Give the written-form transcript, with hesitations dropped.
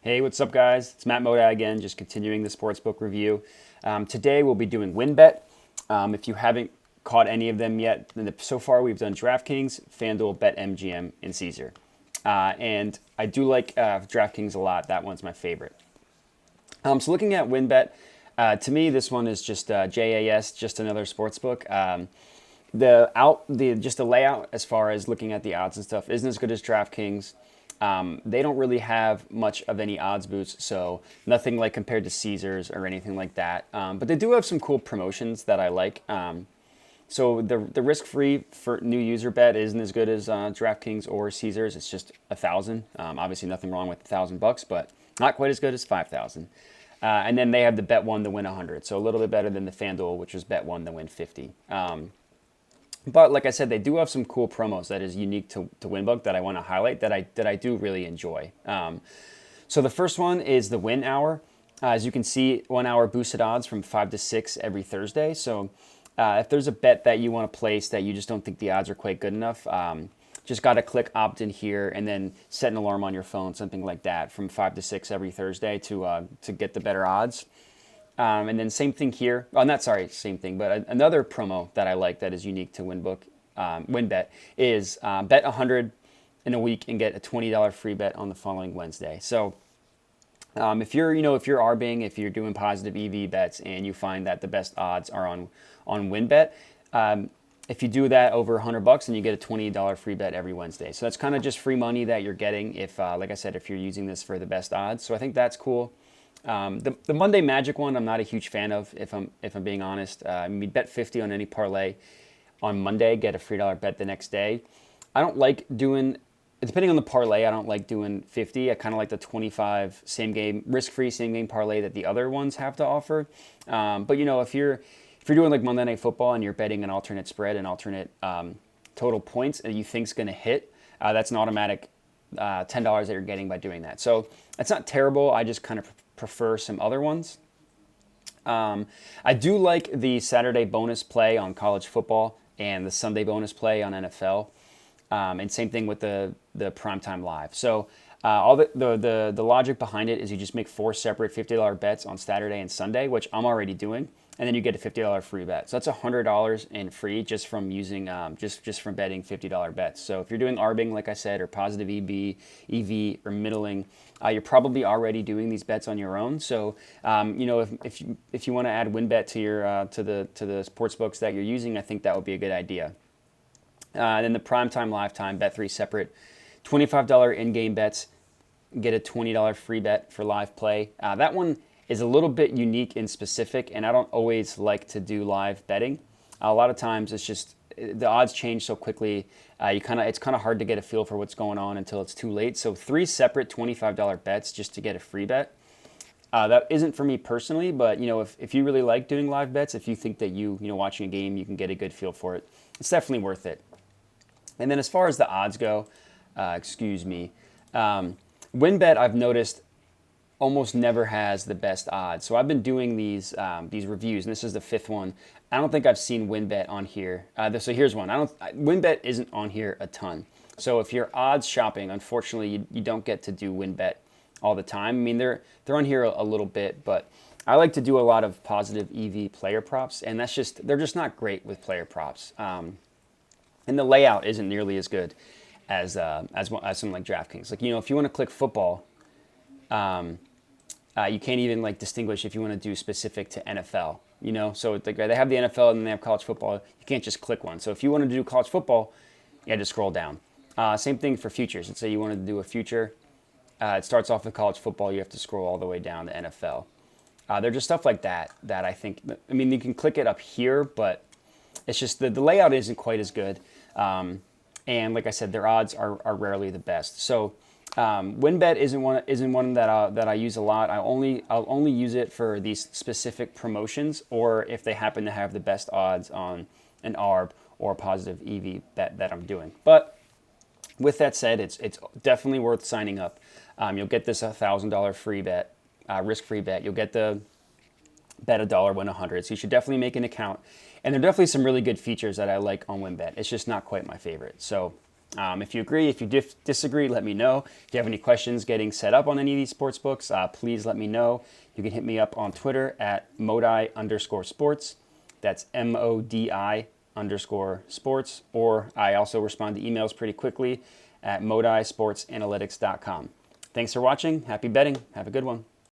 Hey, what's up, guys? It's Matt Moda again, just continuing the sportsbook review. Today we'll be doing WynnBet. If you haven't caught any of them yet, so far we've done DraftKings, FanDuel, BetMGM, and Caesar. And I do like DraftKings a lot. That one's my favorite. So looking at WynnBet, to me this one is just JAS, just another sportsbook. Just the layout as far as looking at the odds and stuff isn't as good as DraftKings. They don't really have much of any odds boosts, so nothing like compared to Caesars or anything like that. But they do have some cool promotions that I like. So the risk-free for new user bet isn't as good as DraftKings or Caesars. It's just $1,000. Obviously, nothing wrong with $1,000, but not quite as good as $5,000. And then they have the bet one to win 100, so a little bit better than the FanDuel, which was bet one to win 50. But like I said, they do have some cool promos that is unique to WynnBook that I want to highlight that I do really enjoy. So the first one is the Wynn Hour. As you can see, 1 hour boosted odds from 5 to 6 every Thursday. So if there's a bet that you want to place that you just don't think the odds are quite good enough, just got to click opt in here and then set an alarm on your phone, something like that, from 5 to 6 every Thursday to get the better odds. And then same thing here. Oh, not sorry, same thing. But another promo that I like that is unique to WynnBet is bet 100 in a week and get a $20 free bet on the following Wednesday. So if you're arbing, if you're doing positive EV bets and you find that the best odds are on WynnBet, if you do that over $100 and you get a $20 free bet every Wednesday. So that's kind of just free money that you're getting if, like I said, if you're using this for the best odds. So I think that's cool. The Monday Magic one, I'm not a huge fan of, if I'm being honest. Bet 50 on any parlay on Monday, get a free dollar bet the next day. I don't like doing, depending on the parlay, I don't like doing 50. I kind of like the 25 same game, risk-free same game parlay that the other ones have to offer. But if you're doing like Monday Night Football and you're betting an alternate spread and alternate total points that you think's going to hit, that's an automatic $10 that you're getting by doing that. So it's not terrible. I just kind of prefer some other ones. I do like the Saturday bonus play on college football and the Sunday bonus play on NFL, and same thing with the primetime live. So all the logic behind it is you just make 4 separate $50 bets on Saturday and Sunday, which I'm already doing, and then you get a $50 free bet. So that's $100 in free just from using just from betting $50 bets. So if you're doing arbing, like I said, or positive EV or middling, you're probably already doing these bets on your own. So if you want to add WynnBet to your to the sports books that you're using, I think that would be a good idea. And then the primetime lifetime, bet 3 separate $25 in-game bets, get a $20 free bet for live play. That one is a little bit unique and specific, and I don't always like to do live betting. A lot of times it's just the odds change so quickly. It's kind of hard to get a feel for what's going on until it's too late. So 3 separate $25 bets just to get a free bet. That isn't for me personally, but if you really like doing live bets, if you think that watching a game you can get a good feel for it, it's definitely worth it. And then as far as the odds go, WynnBet I've noticed almost never has the best odds. So I've been doing these reviews, and this is the 5th one. I don't think I've seen WynnBet on here. So here's one. WynnBet isn't on here a ton. So if you're odds shopping, unfortunately, you don't get to do WynnBet all the time. I mean, they're on here a little bit, but I like to do a lot of positive EV player props, and they're just not great with player props. And the layout isn't nearly as good as something like DraftKings. Like if you want to click football, you can't even distinguish if you want to do specific to NFL. So they have the NFL and then they have college football. You can't just click one. So if you want to do college football, you have to scroll down. Same thing for futures. Let's say you wanted to do a future. It starts off with college football. You have to scroll all the way down to NFL. They're just stuff like that I think. I mean, you can click it up here, but it's just the layout isn't quite as good. And like I said, their odds are rarely the best. So WynnBet isn't one that I use a lot. I'll only use it for these specific promotions, or if they happen to have the best odds on an ARB or a positive EV bet that I'm doing. But with that said, it's definitely worth signing up. You'll get this $1,000 free bet, risk-free bet. You'll get the bet $1, win 100. So you should definitely make an account. And there are definitely some really good features that I like on WynnBet. It's just not quite my favorite. So If you agree, if you disagree, let me know. If you have any questions getting set up on any of these sports books, please let me know. You can hit me up on Twitter at Modi_sports. That's MODI_sports. Or I also respond to emails pretty quickly at modisportsanalytics.com. Thanks for watching. Happy betting. Have a good one.